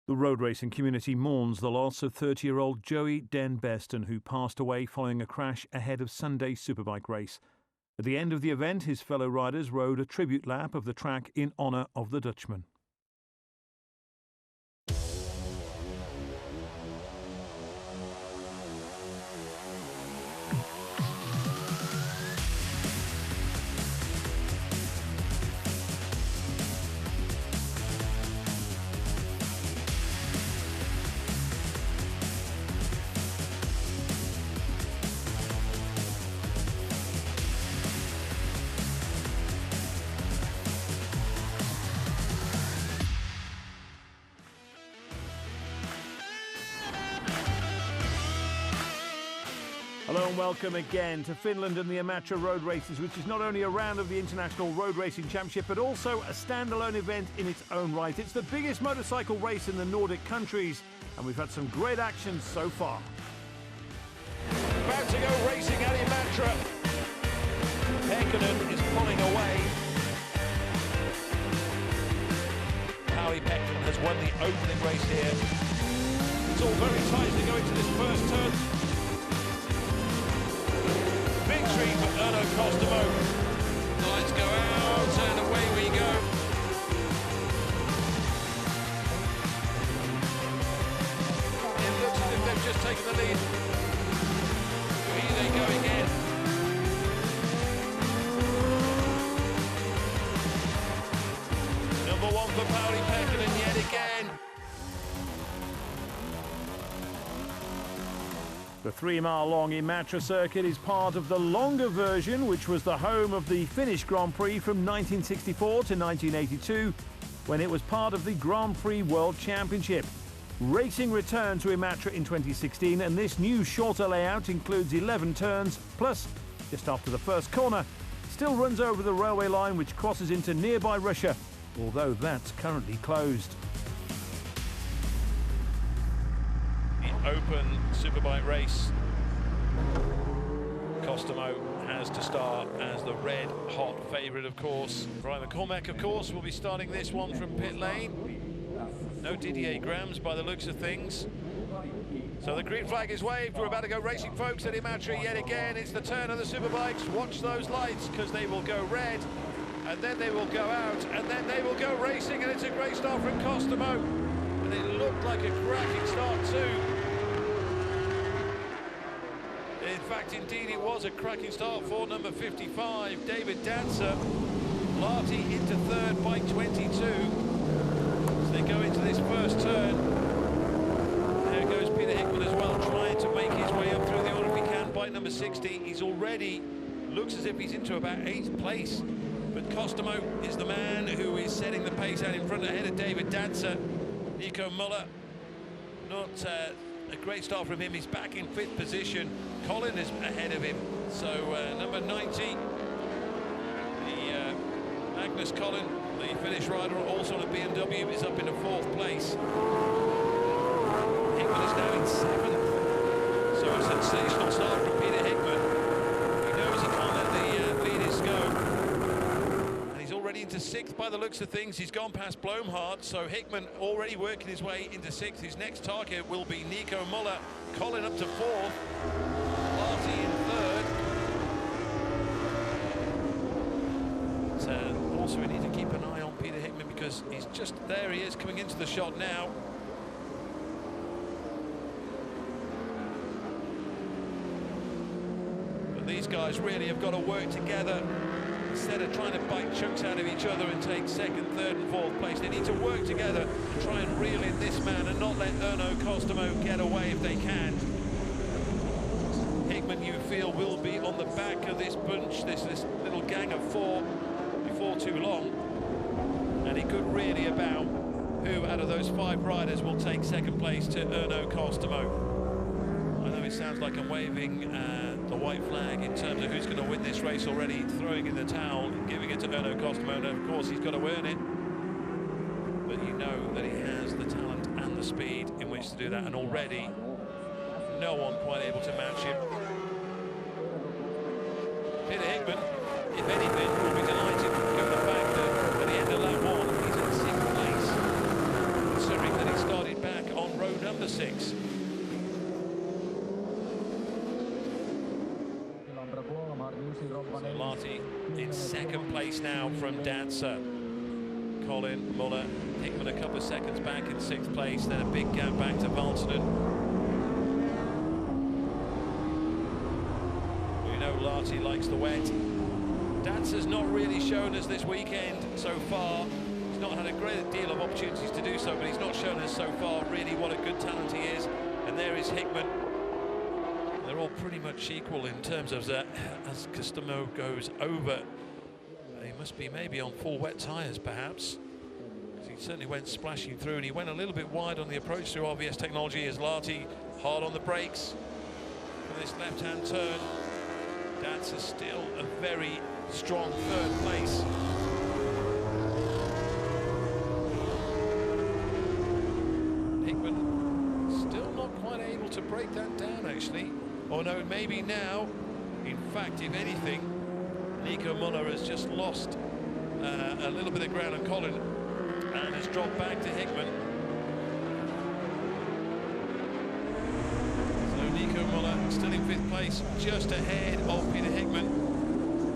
The road racing community mourns the loss of 30-year-old Joey Den Beston, who passed away following a crash ahead of Sunday's Superbike race. At the end of the event, his fellow riders rode a tribute lap of the track in honour of the Dutchman. Hello and welcome again to Finland and the Imatra Road Races, which is not only a round of the International Road Racing Championship, but also a standalone event in its own right. It's the biggest motorcycle race in the Nordic countries, and we've had some great action so far. About to go racing at Imatra. Pekkanen is pulling away. Howie Pekkanen has won the opening race here. It's all very tight as they go into this first turn. Victory for Erno Kostomo. Lights go out and away we go. It looks as if they've just taken the lead. Here they go again. Number one for Howie Pekkanen yet again. The 3-mile-long Imatra circuit is part of the longer version, which was the home of the Finnish Grand Prix from 1964 to 1982, when it was part of the Grand Prix World Championship. Racing returned to Imatra in 2016, and this new shorter layout includes 11 turns, plus, just after the first corner, still runs over the railway line which crosses into nearby Russia, although that's currently closed. Open Superbike race. Kostomo has to start as the red hot favourite, of course. Brian McCormack, of course, will be starting this one from pit lane. No Didier Grams by the looks of things. So the green flag is waved. We're about to go racing, folks, at Imatra yet again. It's the turn of the Superbikes. Watch those lights, because they will go red, and then they will go out, and then they will go racing, and it's a great start from Kostomo. And it looked like a cracking start too. In fact, indeed, it was a cracking start for number 55, David Dancer. Larty into third by 22. So they go into this first turn. There goes Peter Hickman as well, trying to make his way up through the order if he can. Bike number 60, he's already, looks as if he's into about 8th place. But Kostomo is the man who is setting the pace out in front ahead of David Dancer. Nico Muller, not a great start from him. He's back in 5th position. Colin is ahead of him. So number 90, the Magnus Colin, the Finnish rider, also on a BMW, is up in the 4th place. Hickman is now in 7th. So a sensational start from Peter Hickman. He knows he can't let the leaders go. And he's already into 6th by the looks of things. He's gone past Blomhard, so Hickman already working his way into 6th. His next target will be Nico Muller. Colin up to 4th. Larty in 3rd. But also we need to keep an eye on Peter Hickman, because he's just there. He is coming into the shot now. But these guys really have got to work together. Instead of trying to bite chunks out of each other and take 2nd, 3rd and 4th place, they need to work together and try and reel in this man and not let Erno Kostomo get away if they can. Hickman, you feel, will be on the back of this bunch, this little gang of 4 before too long. And he could really about who out of those 5 riders will take 2nd place to Erno Kostomo. I know it sounds like I'm waving the white flag in terms of who's going to win this race already, throwing in the towel and giving it to Erno Kostomo, and of course he's got to earn it. But you know that he has the talent and the speed in which to do that, and already no one quite able to match him. Peter Hickman, if anything, will be delighted given the fact that at the end of lap 1 he's in 6th place, considering that he started number 6. So Larty in second place now from Dancer. Colin, Muller, Hickman a couple of seconds back in 6th place, then a big gap back to Valtonen. We know Larty likes the wet. Dancer's not really shown us this weekend so far. He's not had a great deal of opportunities to do so, but he's not shown us so far really what a good talent he is. And there is Hickman. They're all pretty much equal in terms of as Customo goes over. He must be maybe on full wet tyres perhaps. He certainly went splashing through, and he went a little bit wide on the approach through RVS technology as Larty hard on the brakes for this left-hand turn. Dancer still a very strong 3rd place. Hickman still not quite able to break that down actually. Oh no, maybe now. In fact, if anything, Nico Muller has just lost a little bit of ground on Colin and has dropped back to Hickman. So Nico Muller still in 5th place, just ahead of Peter Hickman.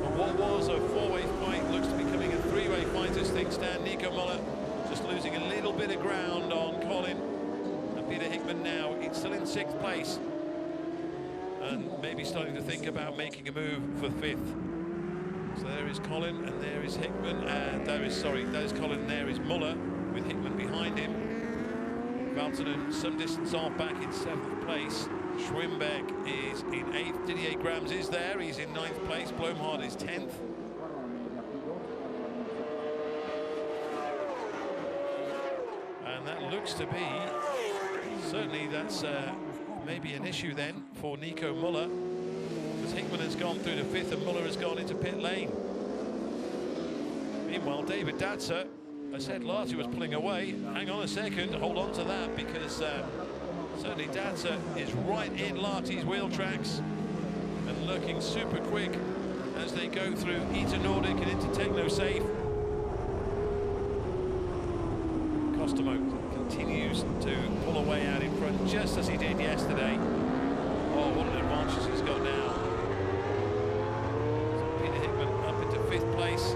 But what was a 4-way fight looks to be becoming a 3-way fight as things stand. Nico Muller just losing a little bit of ground on Colin. And Peter Hickman now, he's still in 6th place. And maybe starting to think about making a move for 5th. So there is Colin, and there is Hickman, and there is Colin, and there is Muller, with Hickman behind him. Valtonen some distance off, back in 7th place. Schwimbeck is in 8th. Didier Grams is there, he's in 9th place. Blomhard is 10th. And that looks to be, certainly that's maybe an issue then for Nico Muller, because Hickman has gone through to 5th and Muller has gone into pit lane. Meanwhile, David Datzer, I said Larty was pulling away. Hang on a second, hold on to that, because certainly Datzer is right in Larty's wheel tracks and looking super quick as they go through Ita Nordic and into Techno Safe. Costomo continues to pull away out in front, just as he did yesterday. Oh, what an advantage he's got now. So Peter Hickman up into 5th place.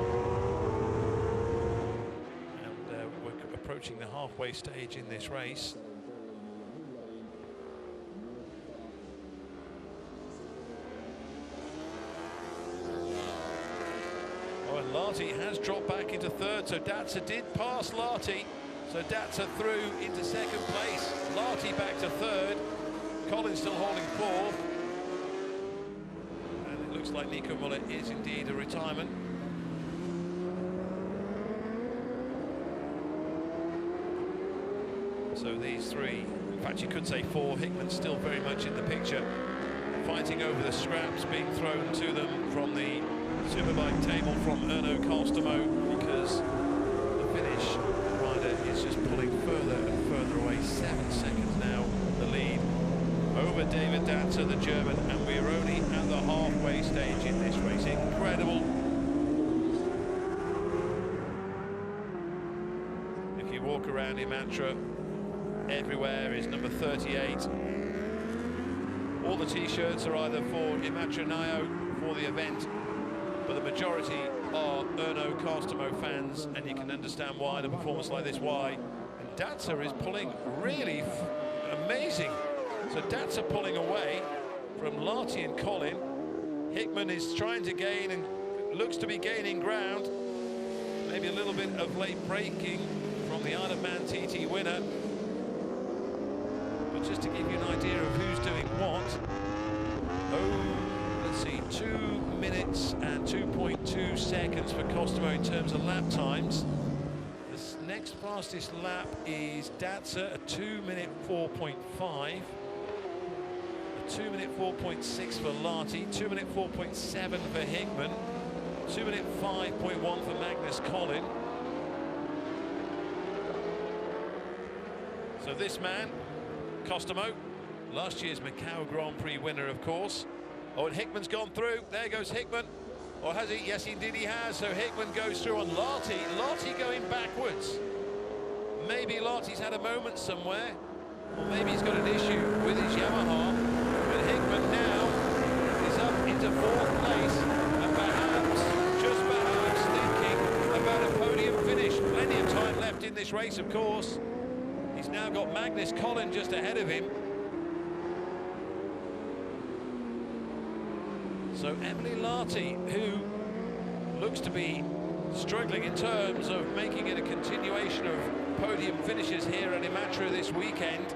And we're approaching the halfway stage in this race. Oh, and Larty has dropped back into 3rd, so Datzer did pass Larty. So Datzer through into 2nd place. Larty back to 3rd. Collins still holding 4th. And it looks like Nico Muller is indeed a retirement. So these 3, in fact you could say 4, Hickman still very much in the picture, fighting over the scraps being thrown to them from the Superbike table from Erno Costomo, because the Finnish rider is just pulling further and further away. 7 seconds now the lead over David Datzer, the German, and we are only at the halfway stage in this race. Incredible. If you walk around Imatra, everywhere is number 38. All the t-shirts are either for Imatra Nio for the event, but the majority are Erno Costomo fans, and you can understand why, the performance like this, why. And Datzer is pulling really amazing. So Datzer pulling away from Larty and Colin. Hickman is trying to gain and looks to be gaining ground. Maybe a little bit of late braking from the Isle of Man TT winner. But just to give you an idea of who's doing what. Oh, let's see, 2 minutes and 2.2 seconds for Costomo in terms of lap times. The next fastest lap is Datzer, a 2-minute 4.5. 2-minute 4.6 for Larty, 2-minute 4.7 for Hickman, 2-minute 5.1 for Magnus Collin. So this man, Costomo, last year's Macau Grand Prix winner, of course. Oh, and Hickman's gone through. There goes Hickman. Or has he? Yes, indeed he has. So Hickman goes through on Larty. Larty going backwards. Maybe Larty's had a moment somewhere. Well, maybe he's got an issue with his Yamaha, but Hickman now is up into 4th place, and perhaps, just perhaps, thinking about a podium finish. Plenty of time left in this race, of course. He's now got Magnus Collin just ahead of him. So Emily Larty, who looks to be struggling in terms of making it a continuation of podium finishes here at Imatra this weekend,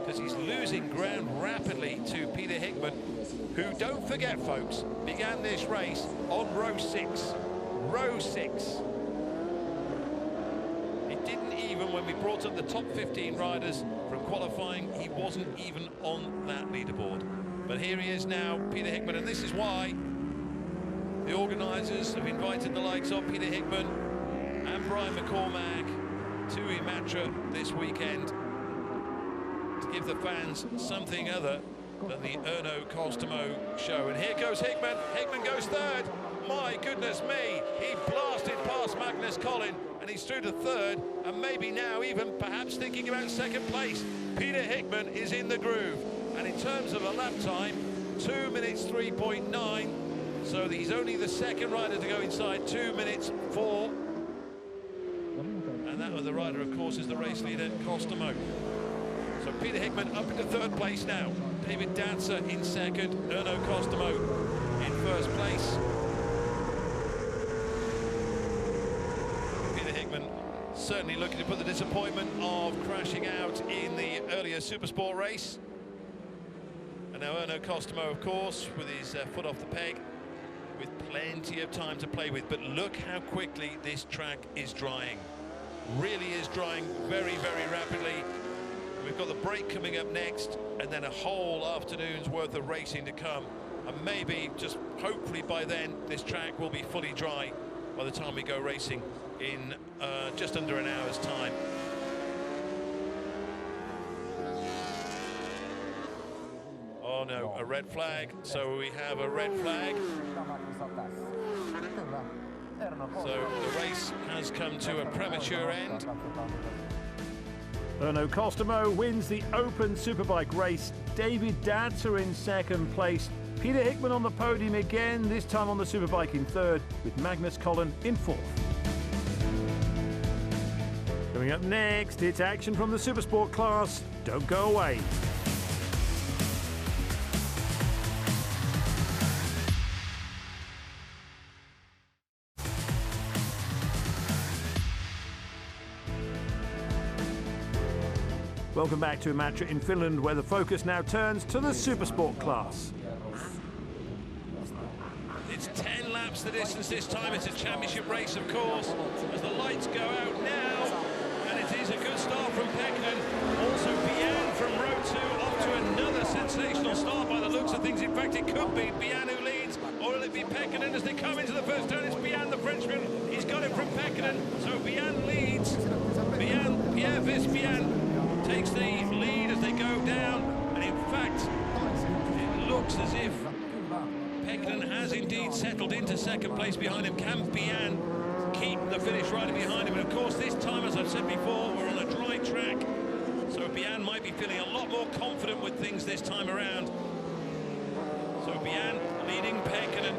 because he's losing ground rapidly to Peter Hickman, who, don't forget folks, began this race on row 6. Row 6. He didn't even, when we brought up the top 15 riders from qualifying, he wasn't even on that leaderboard. But here he is now, Peter Hickman, and this is why the organisers have invited the likes of Peter Hickman and Brian McCormack to Imatra this weekend to give the fans something other than the Erno Costomo show. And here goes Hickman. Hickman goes 3rd. My goodness me, he blasted past Magnus Collin, and he's through to 3rd, and maybe now even perhaps thinking about 2nd place. Peter Hickman is in the groove, and in terms of a lap time, 2 minutes 3.9. So he's only the 2nd rider to go inside 2 minutes 4. And that other rider, of course, is the race leader, Costomo. So Peter Hickman up into 3rd place now. David Dancer in 2nd. Erno Costomo in 1st place. Peter Hickman certainly looking to put the disappointment of crashing out in the earlier Supersport race. And now Erno Costomo, of course, with his foot off the peg, with plenty of time to play with. But look how quickly this track is drying. Really is drying very, very rapidly. We've got the break coming up next, and then a whole afternoon's worth of racing to come. And maybe, just hopefully by then, this track will be fully dry by the time we go racing in just under an hour's time. Oh no, a red flag. So we have a red flag. So the race has come to a premature end. Erno Costomo wins the Open Superbike race. David Dancer in 2nd place. Peter Hickman on the podium again, this time on the Superbike in 3rd, with Magnus Collin in 4th. Coming up next, it's action from the Supersport class. Don't go away. Welcome back to Imatra in Finland, where the focus now turns to the Supersport class. It's 10 laps the distance this time. It's a championship race, of course, as the lights go out now. And it is a good start from Pekkanen. Also Bian from row 2 off to another sensational start by the looks of things. In fact, it could be Bian who leads, or will it be Pekkanen as they come into the first turn? It's Bian, the Frenchman. He's got it from Pekkanen. So Bian leads. Pierre Vispian takes the lead as they go down, and in fact it looks as if Pekkanen has indeed settled into 2nd place behind him. Can Bian keep the finish rider behind him? And of course this time, as I've said before, we're on a dry track, so Bian might be feeling a lot more confident with things this time around. So Bian leading Pekkanen,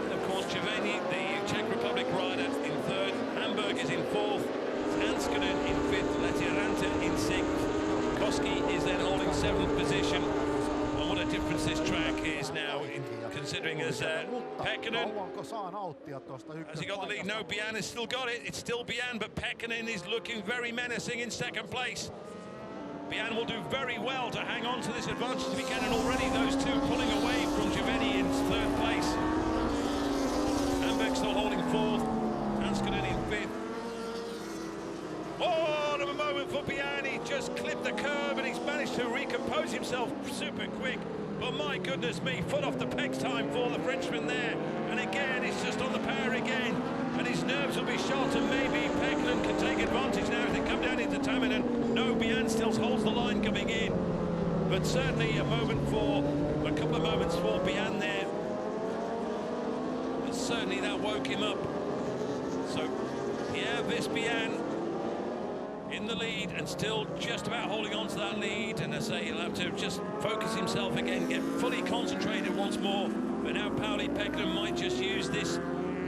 and of course Giovanni, the Czech Republic rider, in 3rd. Hamburg is in 4th. Hanskanen in 5th, Letiranta in 6th. Koski is then holding 7th position. And what a difference this track is now, considering as Pekkanen, has he got the lead? No, Bian has still got it. It's still Bian, but Pekkanen is looking very menacing in 2nd place. Bian will do very well to hang on to this advantage if he can, and already those two pulling away from Giovanni in 3rd place. Hamburg still holding 4th, Hanskanen in 5th. Oh, a moment for Bian. He just clipped the curb and he's managed to recompose himself super quick. But my goodness me, foot off the pegs time for the Frenchman there. And again, it's just on the power again. And his nerves will be shot, and maybe Pekkanen can take advantage now as they come down into Tamminen. No, Bian still holds the line coming in. But certainly a couple of moments for Bian there. But certainly that woke him up. So Pierre Vispian in the lead and still just about holding on to that lead. And I say he'll have to just focus himself again, get fully concentrated once more. But now Pauli Pekkanen might just use this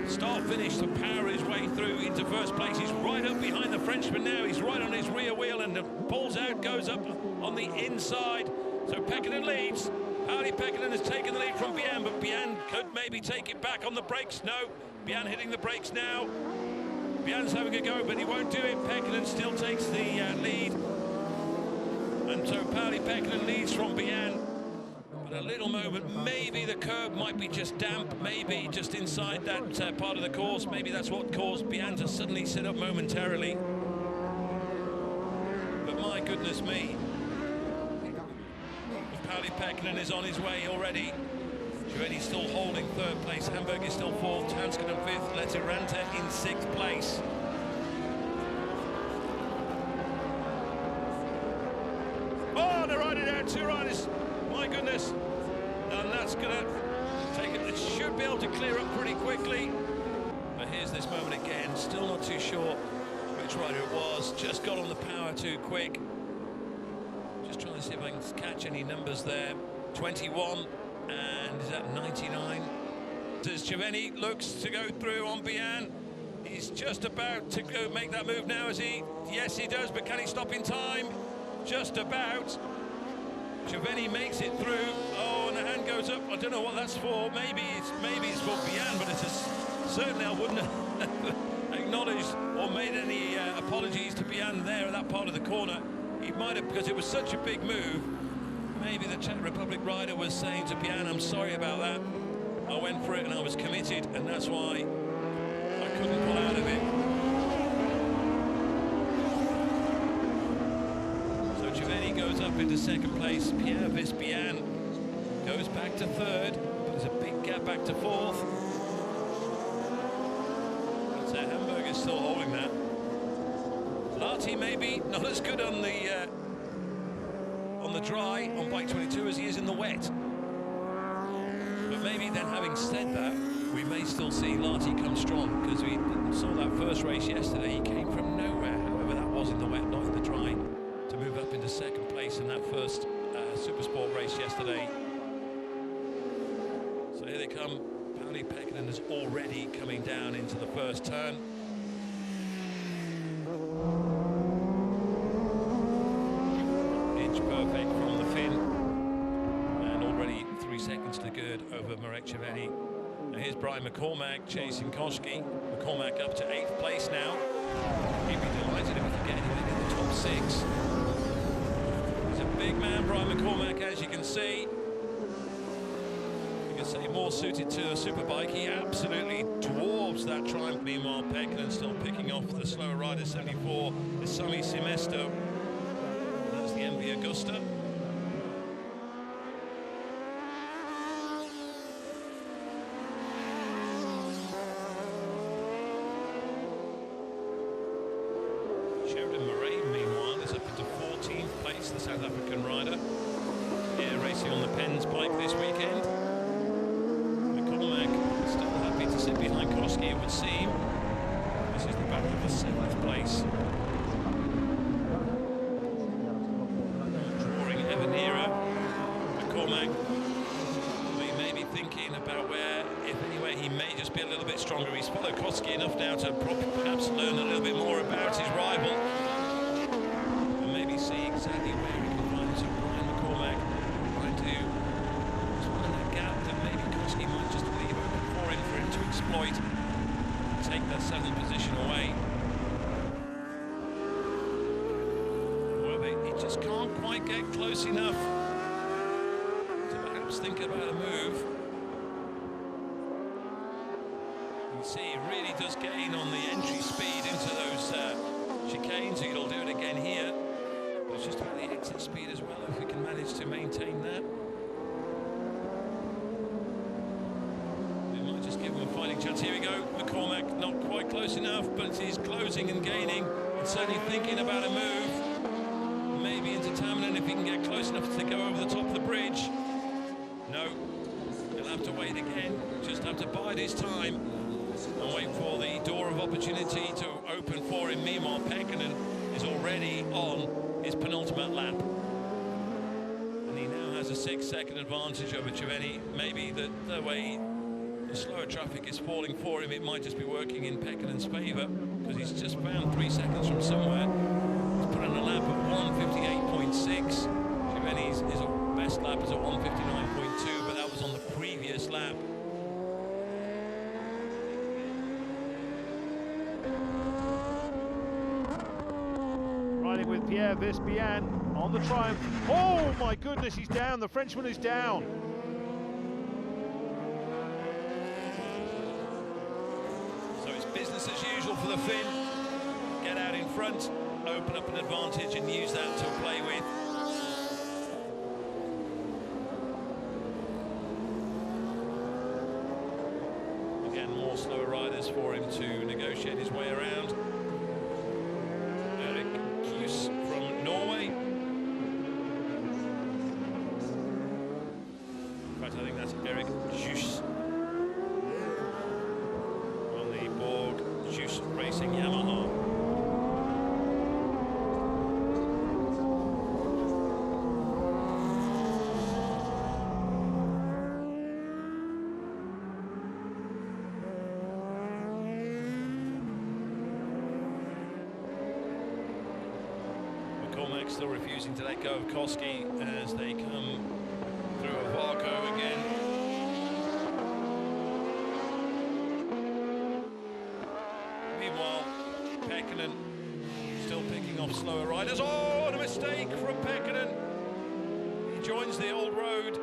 start-finish to power his way through into first place. He's right up behind the Frenchman now. He's right on his rear wheel and pulls out, goes up on the inside. So Pekkanen leads. Pauli Pekkanen has taken the lead from Bian, but Bian could maybe take it back on the brakes. No, Bian hitting the brakes now. Bian's having a go, but he won't do it. Pekkanen still takes the lead. And so Pauli Pekkanen leads from Bian. But a little moment, maybe the curb might be just damp, maybe just inside that part of the course. Maybe that's what caused Bian to suddenly sit up momentarily. But my goodness me. Pauli Pekkanen is on his way already. Gioveni's still holding third place. Hamburg is still fourth. Tanskanen fifth. Lettiranta in sixth place. Oh, they're riding out. Two riders. My goodness. And that's going to take it. It should be able to clear up pretty quickly. But here's this moment again. Still not too sure which rider it was. Just got on the power too quick. Just trying to see if I can catch any numbers there. 21. And is that 99? As Gioveni looks to go through on Bian, he's just about to go make that move now, is he? Yes, he does, but can he stop in time? Just about. Gioveni makes it through. Oh, and the hand goes up. I don't know what that's for. Maybe it's for Bian, but certainly I wouldn't have acknowledged or made any apologies to Bian there at that part of the corner. He might have, because it was such a big move. Maybe the Czech Republic rider was saying to Bian, I'm sorry about that. I went for it and I was committed, and that's why I couldn't pull out of it. So Gioveni goes up into second place. Pierre Vispian goes back to third. There's a big gap back to fourth. So Hamburg is still holding that. Larty maybe not as good on the dry on bike 22 as he is in the wet. But maybe then, having said that, we may still see Larty come strong, because we saw that first race yesterday. He came from nowhere, however that was in the wet, not in the dry, to move up into second place in that first Supersport race yesterday. So here they come. Pauli Pekkanen is already coming down into the first turn. Perfect from the Finn, and already 3 seconds to good over Marek Gioveni. Now here's Brian McCormack chasing Koski. McCormack up to 8th place now. He'd be delighted if he could get anyone in the top 6. He's a big man, Brian McCormack, as you can see. You can say more suited to a superbike. He absolutely dwarfs that Triumph. Meanwhile, Pekkanen still picking off the slower rider, 74, the Sami Semesto. That's the MV Augusta. Sheridan Murray, meanwhile, is up into 14th place, the South African rider. Here, racing on the Pens bike this weekend. McCormack still happy to sit behind Koski, it would seem. This is the battle of the 7th place. Maybe thinking about where, if anywhere, he may just be a little bit stronger. He's followed Koski enough now to perhaps learn a little bit more about his rival, and maybe see exactly where he can find some Brian McCormack trying to find that gap that maybe Koski might just leave open for him to exploit, take that 7th position away. However, he just can't quite get close enough. Thinking about a move. You can see he really does gain on the entry speed into those chicanes. He'll do it again here. But it's just about the exit speed as well, if we can manage to maintain that. We might just give him a fighting chance. Here we go. McCormack not quite close enough, but he's closing and gaining. And certainly thinking about a move. Maybe into Tamminen if he can get close enough to go over the top of the bridge. No, he'll have to wait again, just have to bide his time and wait for the door of opportunity to open for him. Meanwhile, Pekkanen is already on his penultimate lap. And he now has a 6-second advantage over Cerveni. Maybe the way the slower traffic is falling for him, it might just be working in Pekkanen's favour, because he's just found 3 seconds from somewhere. He's put in a lap of 1:58.6. Cerveni's best lap is at 1:59.2, but that was on the previous lap. Riding with Pierre Vespian on the Triumph. Oh my goodness, he's down. The Frenchman is down. So it's business as usual for the Finn. Get out in front, open up an advantage and use that to play with. Again, more slower riders for him to negotiate his way around. From Norway. In fact, I think that's Erik Jus on the Borg Jus Racing Yamaha. Still refusing to let go of Koski as they come through a Varco again. Meanwhile, Pekkanen still picking off slower riders. Oh, and a mistake from Pekkanen. He joins the old road.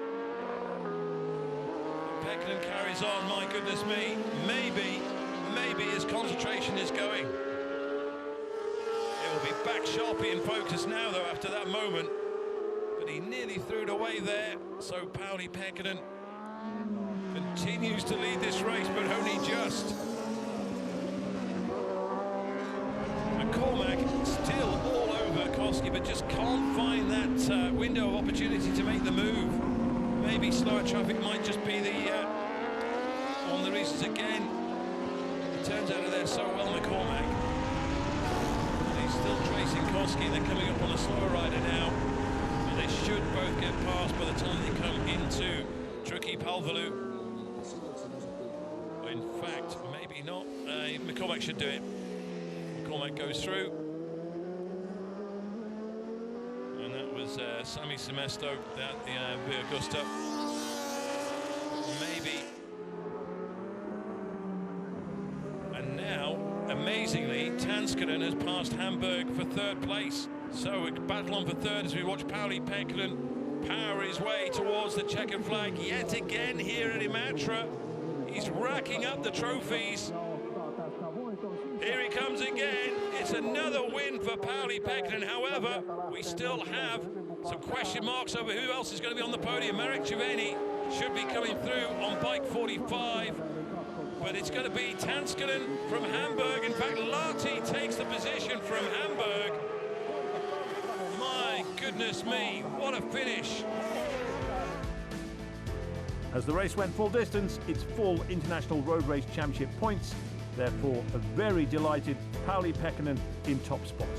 Pekkanen carries on, my goodness me. Maybe his concentration is going. Will be back sharply in focus now, though, after that moment. But he nearly threw it away there. So Pauli Pekkanen continues to lead this race, but only just. McCormack still all over Koski, but just can't find that window of opportunity to make the move. Maybe slower traffic might just be one of the reasons again. He turns out of there so well, McCormack. Still tracing Koski. They're coming up on a slower rider now, but they should both get past by the time they come into Truckee Palvelu. In fact, maybe not. McCormack should do it. McCormack goes through, and that was Sami Semesto at the Via Augusta. Maybe. And now, amazingly, Tanskanen has passed Hamburg for third place. So a battle on for third as we watch Pauli Pekkanen power his way towards the checkered flag yet again here at Imatra. He's racking up the trophies. Here he comes again. It's another win for Pauli Pekkanen. However, we still have some question marks over who else is going to be on the podium. Marek Cerveni should be coming through on bike 45. But it's going to be Tanskanen from Hamburg. In fact, Lahti takes the position from Hamburg. My goodness me, what a finish. As the race went full distance, it's full International Road Race Championship points. Therefore, a very delighted Pauli Pekkanen in top spot.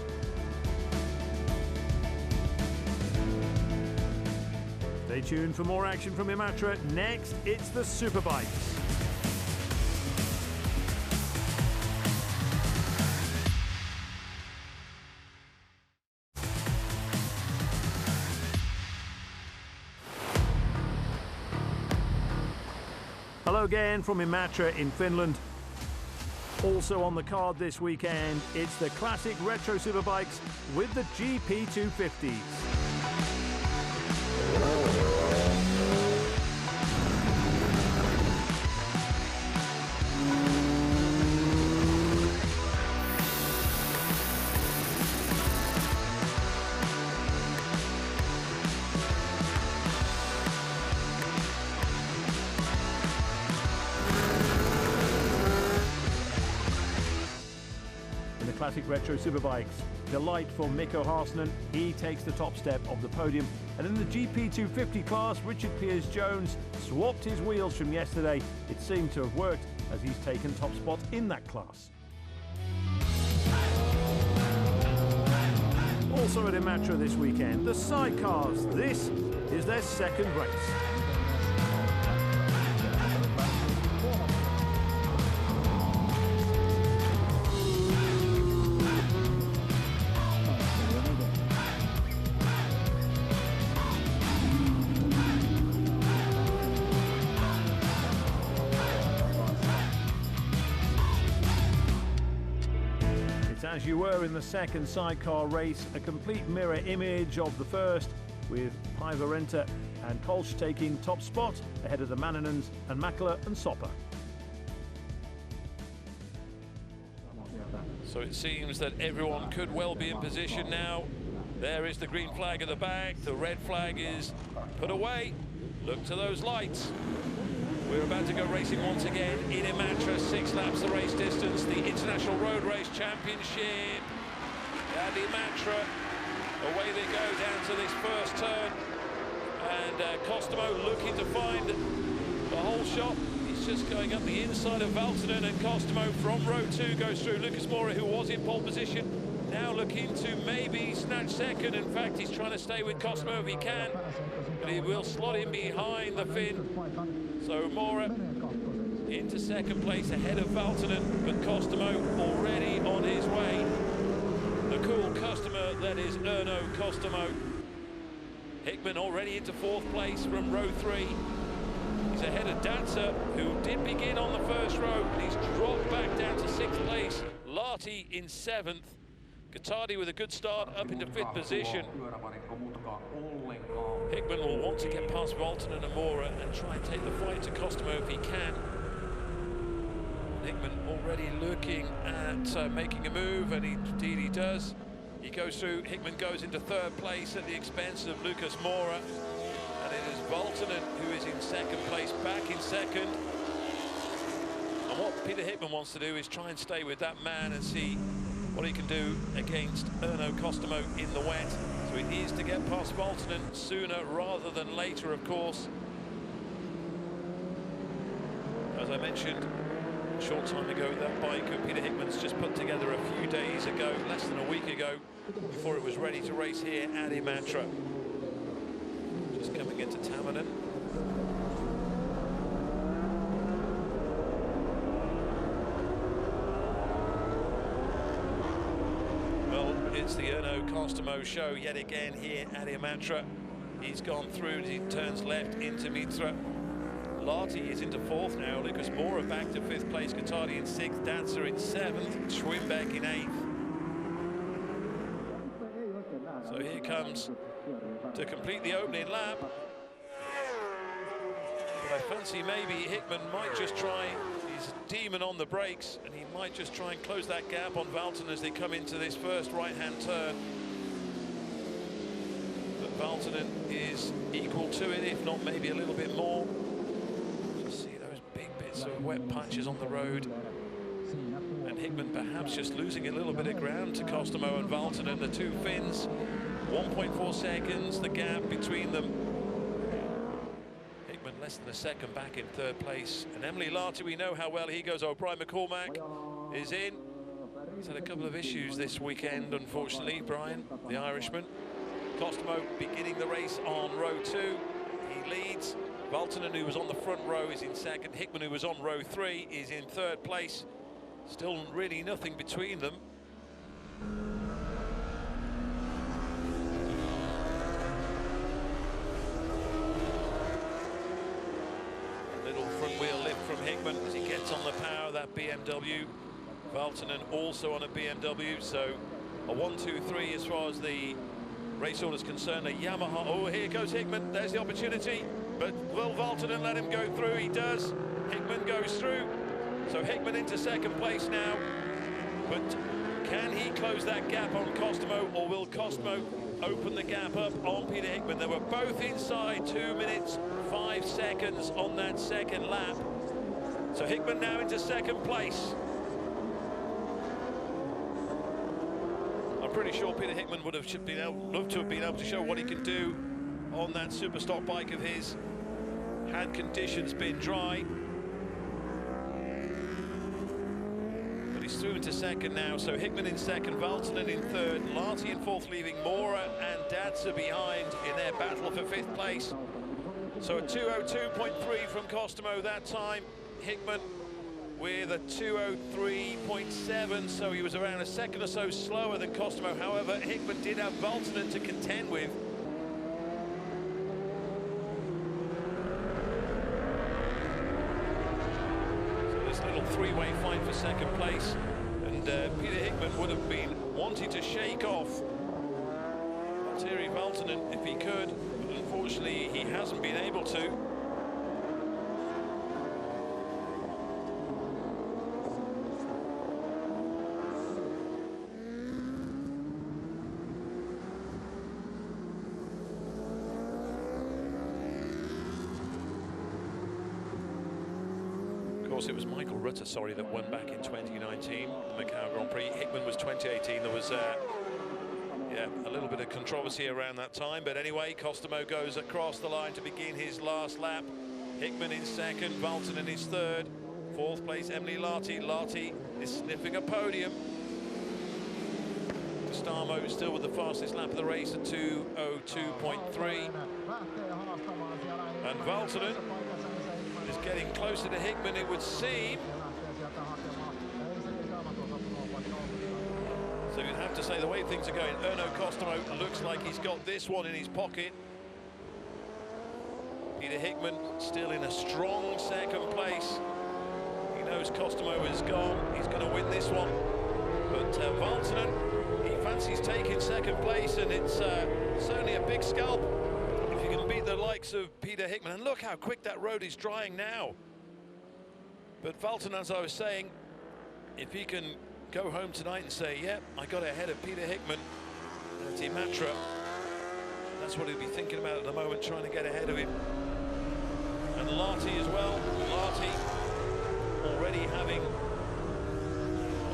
Stay tuned for more action from Imatra. Next, it's the Superbikes. Hello again from Imatra in Finland. Also on the card this weekend, it's the classic retro superbikes with the GP250s. Classic retro superbikes. Delight for Mikko Haassinen. He takes the top step of the podium. And in the GP250 class, Richard Piers-Jones swapped his wheels from yesterday. It seemed to have worked as he's taken top spot in that class. Also at Imatra this weekend, the sidecars. This is their second race. As you were in the second sidecar race, a complete mirror image of the first, with Päivärinta and Kolsch taking top spot ahead of the Manninen and Mäkelä and Soppa. So it seems that everyone could well be in position now. There is the green flag at the back, the red flag is put away. Look to those lights. We're about to go racing once again in Imatra, 6 laps the race distance, the International Road Race Championship at Imatra. Away they go down to this first turn, and Kostomo looking to find the whole shot. He's just going up the inside of Valtonen, and Kostomo from row 2 goes through. Lucas Mora, who was in pole position, now looking to maybe snatch second. In fact, he's trying to stay with Kostomo if he can, but he will slot in behind the Finn. So Mora into second place ahead of Valtonen, but Kostomo already on his way. The cool customer that is Erno Kostomo. Hickman already into 4th place from row 3. He's ahead of Dancer, who did begin on the first row, but he's dropped back down to 6th place. Lahti in 7th. Gottardi with a good start up into 5th position. Hickman will want to get past Valtonen and Mora and try and take the fight to Kostomo if he can. Hickman already looking at making a move, and indeed he does. He goes through. Hickman goes into 3rd place at the expense of Lucas Mora, and it is Valtonen who is in 2nd place, back in 2nd. And what Peter Hickman wants to do is try and stay with that man and see what he can do against Erno Kostomo in the wet. So it is to get past Valtonen sooner rather than later, of course. As I mentioned a short time ago, that bike that Peter Hickman's just put together a few days ago, less than a week ago, before it was ready to race here at Imatra. Just coming into Tamminen. It's the Erno Kostomo show yet again here at Imatra. He's gone through, he turns left into Mitra. Lahti is into 4th now. Lucas Mora back to 5th place. Gottardi in 6th. Dancer in 7th. Schwimbeck in 8th. So here comes to complete the opening lap. But I fancy maybe Hickman might just try. He's a demon on the brakes, and he might just try and close that gap on Valtonen as they come into this first right-hand turn. But Valtonen is equal to it, if not maybe a little bit more. Just see those big bits of wet patches on the road. And Hickman perhaps just losing a little bit of ground to Kostomo and Valtonen, the 2 Finns. 1.4 seconds, the gap between them. Less than a second back in 3rd place. And Emily Lahti, we know how well he goes. Oh, Brian McCormack is in. He's had a couple of issues this weekend, unfortunately, Brian, the Irishman. Kostomo beginning the race on row 2. He leads. Valtonen, who was on the front row, is in 2nd. Hickman, who was on row 3, is in 3rd place. Still really nothing between them. Hickman as he gets on the power of that BMW. Valtonen also on a BMW, so a 1-2-3 as far as the race order is concerned. A Yamaha. Oh, here goes Hickman. There's the opportunity, but will Valtonen let him go through? He does. Hickman goes through. So Hickman into 2nd place now, but can he close that gap on Kostomo, or will Kostomo open the gap up on Peter Hickman? They were both inside 2 minutes 5 seconds on that 2nd lap. So Hickman now into 2nd place. I'm pretty sure Peter Hickman would have loved to have been able to show what he can do on that super stock bike of his, had conditions been dry. But he He's through to second now, so Hickman in second, Valtonen in third, Larty in fourth, leaving Mora and Dadza behind in their battle for fifth place. So a 2:02.3 from Costomo that time. Hickman with a 2:03.7, so he was around a second or so slower than Costomo. However, Hickman did have Valtonen to contend with. Three-way fight for second place, and Peter Hickman would have been wanting to shake off Terry Valtonen if he could, but unfortunately he hasn't been able to. Of course, it was Michael Rutter, that won back in 2019, the Macau Grand Prix. Hickman was 2018. There was a little bit of controversy around that time, but anyway, Costomo goes across the line to begin his last lap. Hickman in second, Valtonen is third. Fourth place, Emily Larty. Larty is sniffing a podium. Costomo still with the fastest lap of the race at 2:02.3. And Valtonen is getting closer to Hickman, it would seem. So you'd have to say the way things are going, Erno Costomo looks like he's got this one in his pocket. Peter Hickman still in a strong second place. He knows Costomo is gone, he's going to win this one. But Valtonen, he fancies taking second place, and it's certainly a big scalp if you can beat the likes of Peter Hickman. And look how quick that road is drying now. But Valtonen, as I was saying, if he can go home tonight and say, yeah, I got ahead of Peter Hickman at Imatra, that's what he'll be thinking about at the moment, trying to get ahead of him. And Larty as well. Larty already having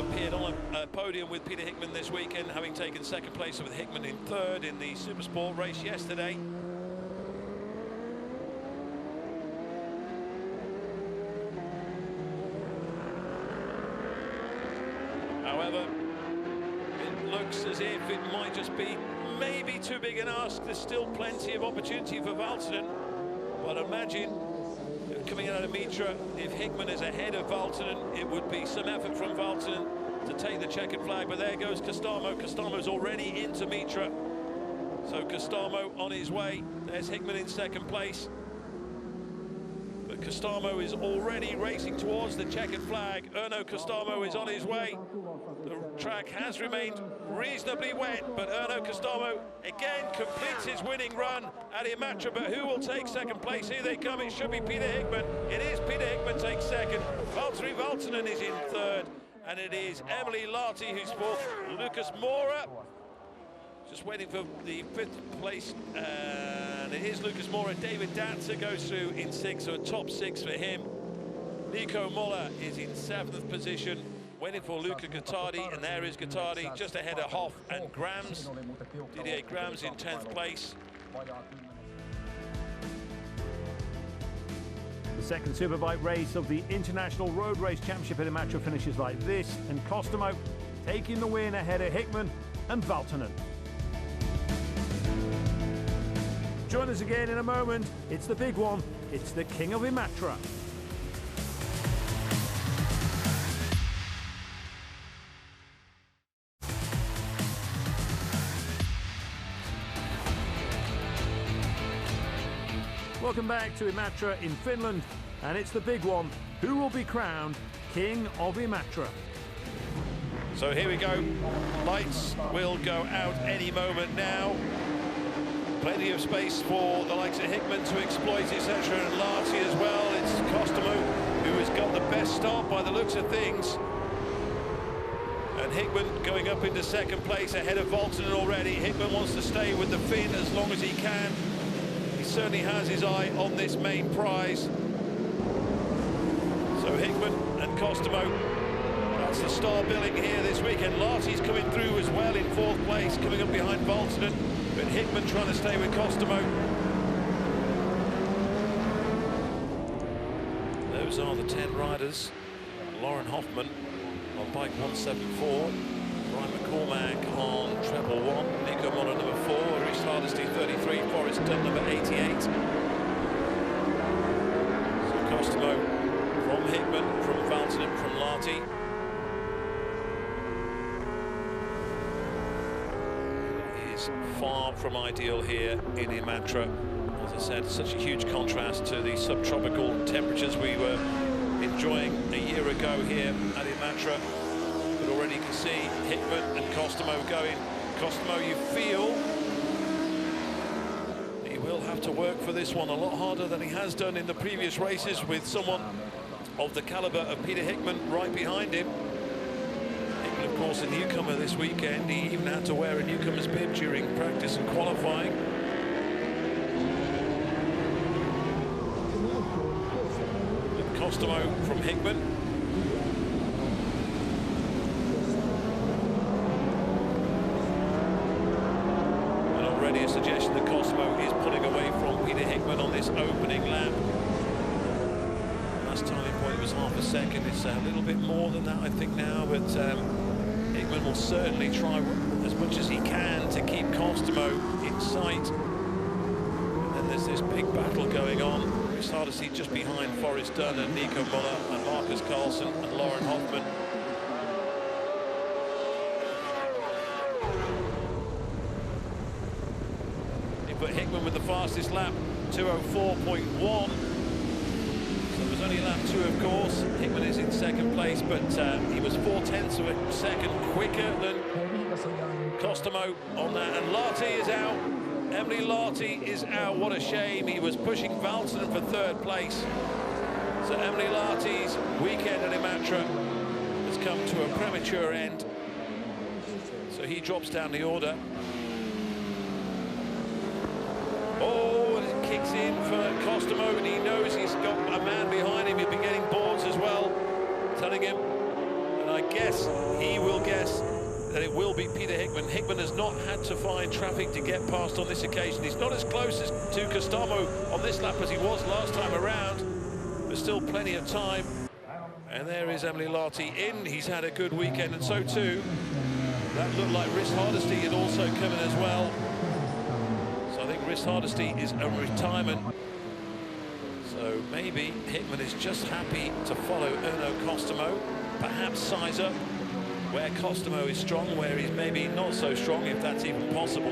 appeared on a podium with Peter Hickman this weekend, having taken second place with Hickman in third in the Supersport race yesterday. However, it looks as if it might just be maybe too big an ask. There's still plenty of opportunity for Valtonen, but imagine coming out of Mitra, if Hickman is ahead of Valtonen, it would be some effort from Valtonen to take the checkered flag. But there goes Costomo. Costomo's already into Mitra, so Costomo on his way. There's Hickman in second place, but Costomo is already racing towards the checkered flag. Erno Costomo is on his way. The track has remained reasonably wet, but Erno Costomo again completes his winning run at Imatra. But who will take second place? Here they come. It should be Peter Hickman. It is Peter Hickman takes second. Valtteri Valtonen is in third, and it is Emily Larty who's fourth. Lucas Mora just waiting for the fifth place, and it is Lucas Mora. David Dancer goes through in sixth, so a top six for him. Nico Muller is in seventh position, waiting for Luca Gottardi, and there is Gottardi just ahead of Hoff and Grams. Didier Grams in 10th place. The second Superbike race of the International Road Race Championship at Imatra finishes like this, and Costomo taking the win ahead of Hickman and Valtonen. Join us again in a moment. It's the big one. It's the King of Imatra. Welcome back to Imatra in Finland, and it's the big one. Who will be crowned King of Imatra? So here we go. Lights will go out any moment now. Plenty of space for the likes of Hickman to exploit, etc., and Larty as well. It's Costomo who has got the best start by the looks of things. And Hickman going up into second place ahead of Valtonen already. Hickman wants to stay with the Finn as long as he can. He certainly has his eye on this main prize. So Hickman and Costomo, that's the star billing here this weekend. Larty's coming through as well in fourth place, coming up behind Valtonen, but Hickman trying to stay with Costomo. Those are the 10 riders. Lauren Hoffman on bike 174. Brian McCormack on treble 1. Nico Muller number 4. Rhys Hardesty 33. Forrest Dunn number 88. So Costomo from Hickman, from Valton and from Larty. Is far from ideal here in Imatra. As I said, such a huge contrast to the subtropical temperatures we were enjoying a year ago here at Imatra. But already you can see Hickman and Costomo going. Costomo, you feel he will have to work for this one a lot harder than he has done in the previous races, with someone of the caliber of Peter Hickman right behind him. Hickman, of course, a newcomer this weekend. He even had to wear a newcomer's bib during practice and qualifying. Costomo from Hickman. And already a suggestion that Costomo is pulling away from Peter Hickman on this opening lap. Last timing point was half a second. It's a little bit more than that, I think, now, but Hickman will certainly try as much as he can to keep Costomo in sight. And then there's this big battle going on. It's hard to see just behind Forrest Dunn and Nico Muller and Marcus Carlson and Lauren Hoffman. They put Hickman with the fastest lap, 2:04.1. So it was only lap 2, of course. Hickman is in second place, but he was 0.4 of a second quicker than Costomo on that. And Larty is out. Emily Larty is out. What a shame. He was pushing Valton for third place. So Emily Larty's weekend at Imatra has come to a premature end. So he drops down the order. Oh, and it kicks in for Costomo, and he knows he's got a man behind him. He'll be getting boards as well, telling him. And I guess he will guess that it will be Peter Hickman. Hickman has not had to find traffic to get past on this occasion. He's not as close as to Costomo on this lap as he was last time around, but still plenty of time. And there is Emily Larty in. He's had a good weekend, and so too. That looked like Rhys Hardesty had also come in as well. So I think Rhys Hardesty is a retirement. So maybe Hickman is just happy to follow Erno Costomo, perhaps size up where Costomo is strong, where he's maybe not so strong, if that's even possible.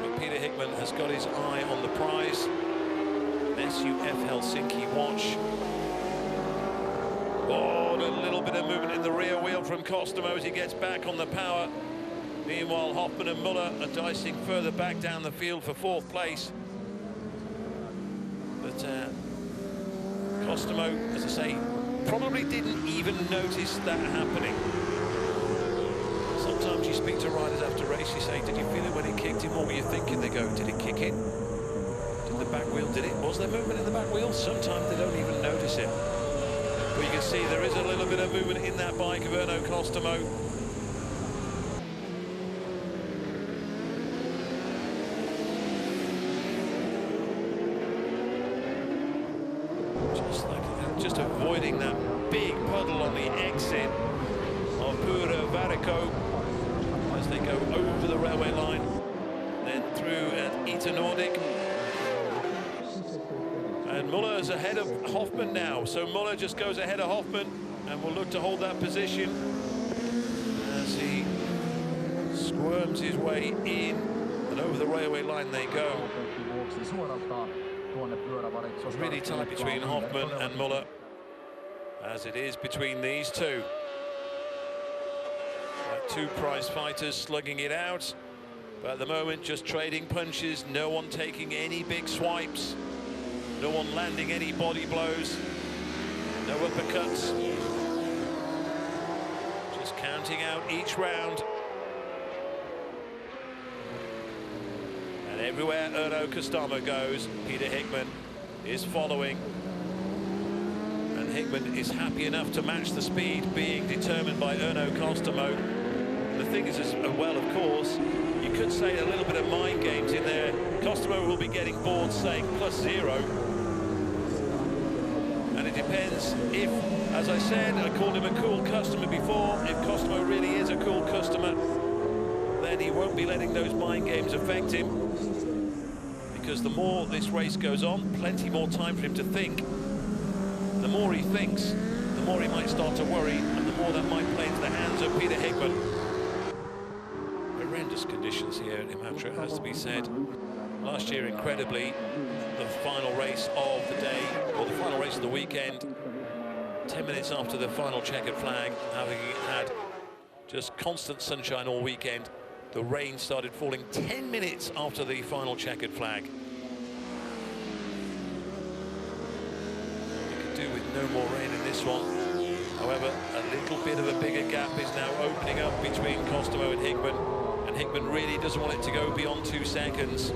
But Peter Hickman has got his eye on the prize. SUF Helsinki watch. Oh, a little bit of movement in the rear wheel from Costomo as he gets back on the power. Meanwhile, Hoffman and Muller are dicing further back down the field for 4th place. But Costomo, as I say, probably didn't even notice that happening. Sometimes you speak to riders after race, you say, did you feel it when it kicked in? What were you thinking? They go, did it kick in? Did the back wheel, was there movement in the back wheel? Sometimes they don't even notice it. But you can see there is a little bit of movement in that bike of Erno Costomo. Just avoiding that big puddle on the exit of Pura Varico as they go over the railway line, then through at Ita Nordic. And Muller is ahead of Hoffman now, so Muller just goes ahead of Hoffman and will look to hold that position as he squirms his way in, and over the railway line they go. It's really tight between Hoffman and Muller, as it is between these two. Like two prize fighters slugging it out, but at the moment just trading punches, no one taking any big swipes, no one landing any body blows, no uppercuts. Just counting out each round. And everywhere Erno Costomo goes, Peter Hickman is following. And Hickman is happy enough to match the speed being determined by Erno Costomo. The thing is, as well, of course, you could say a little bit of mind games in there. Costomo will be getting boards saying +0. And it depends if, as I said, I called him a cool customer before. If Costomo really is a cool customer, then he won't be letting those mind games affect him. Because the more this race goes on, plenty more time for him to think. The more he thinks, the more he might start to worry, and the more that might play into the hands of Peter Hickman. Horrendous conditions here at Imatra, has to be said. Last year, incredibly, the final race of the day, or the final race of the weekend, 10 minutes after the final checkered flag, having had just constant sunshine all weekend, the rain started falling 10 minutes after the final checkered flag. You could do with no more rain in this one. However, a little bit of a bigger gap is now opening up between Costomo and Hickman really doesn't want it to go beyond 2 seconds.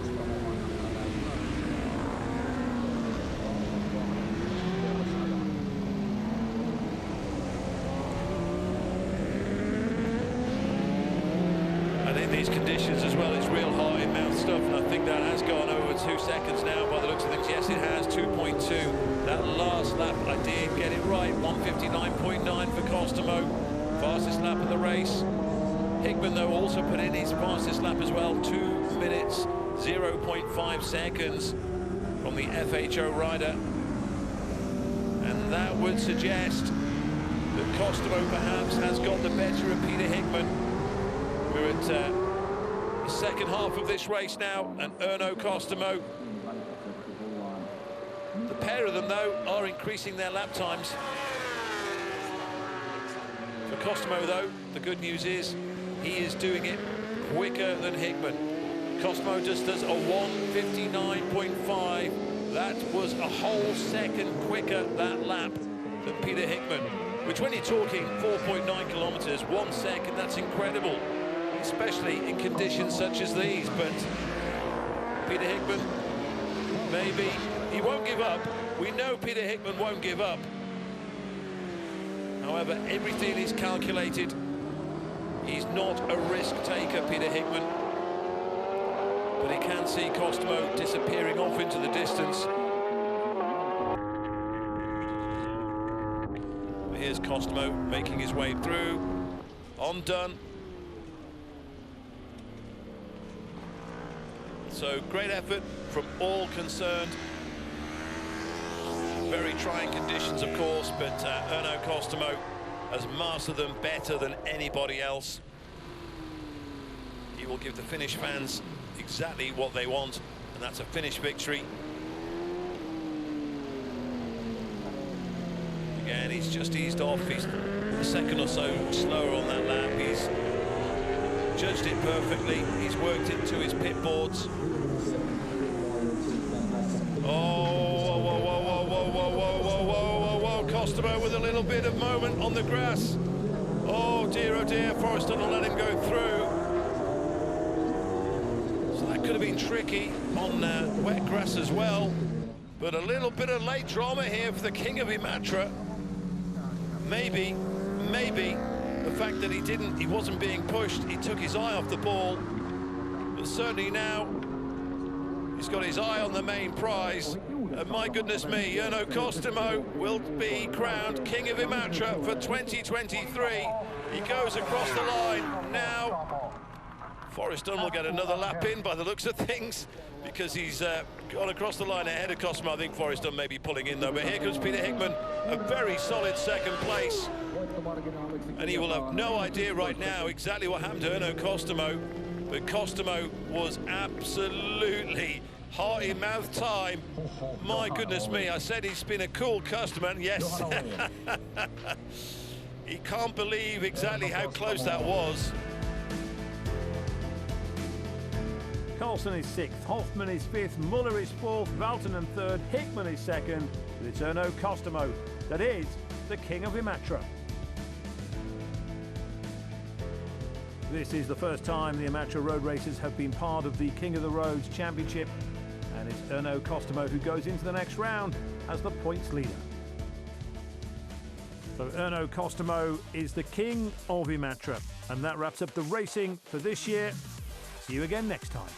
And in these conditions as well, it's real hard in mouth stuff, and I think that has gone over 2 seconds now by the looks of things. Yes, it has, 2.2. That last lap, I did get it right, 1:59.9 for Costomo, fastest lap of the race. Hickman, though, also put in his fastest lap as well, 2 minutes, 0.5 seconds from the FHO rider. And that would suggest that Costomo perhaps has got the better of Peter Hickman. We're at the second half of this race now, and Erno Costomo. The pair of them, though, are increasing their lap times. For Costomo, though, the good news is he is doing it quicker than Hickman. Costomo just does a 1:59.5. That was a whole second quicker that lap than Peter Hickman. Which, when you're talking 4.9 kilometers, 1 second, that's incredible, especially in conditions such as these. But Peter Hickman, maybe he won't give up. We know Peter Hickman won't give up. However, everything is calculated. He's not a risk taker, Peter Hickman, but he can see Costomo disappearing off into the distance. Here's Costomo making his way through, undone. So great effort from all concerned. Very trying conditions, of course, but Erno Costomo has mastered them better than anybody else. He will give the Finnish fans exactly what they want, and that's a Finnish victory. Again, he's just eased off. He's a second or so slower on that lap. He's judged it perfectly. He's worked into his pit boards. Costomo with a little bit of moment on the grass. Oh dear, Forrest will let him go through. So that could have been tricky on wet grass as well. But a little bit of late drama here for the King of Imatra. Maybe the fact that he wasn't being pushed, he took his eye off the ball. But certainly now, he's got his eye on the main prize. And my goodness me, Erno Costomo will be crowned King of Imatra for 2023. He goes across the line now. Forrest Dunn will get another lap in by the looks of things, because he's gone across the line ahead of Costomo. I think Forrest Dunn may be pulling in though, but here comes Peter Hickman, a very solid second place. And he will have no idea right now exactly what happened to Erno Costomo, but Costomo was absolutely hearty mouth time. My goodness me, I said he's been a cool customer, and yes, he can't believe exactly how close that was. Carlson is 6th, Hoffman is 5th, Muller is 4th, Valtonen 3rd, Hickman is 2nd, but it's Erno Costomo that is the King of Imatra. This is the first time the Imatra road races have been part of the King of the Roads Championship, and it's Erno Costomo who goes into the next round as the points leader. So Erno Costomo is the King of Imatra, and that wraps up the racing for this year. See you again next time.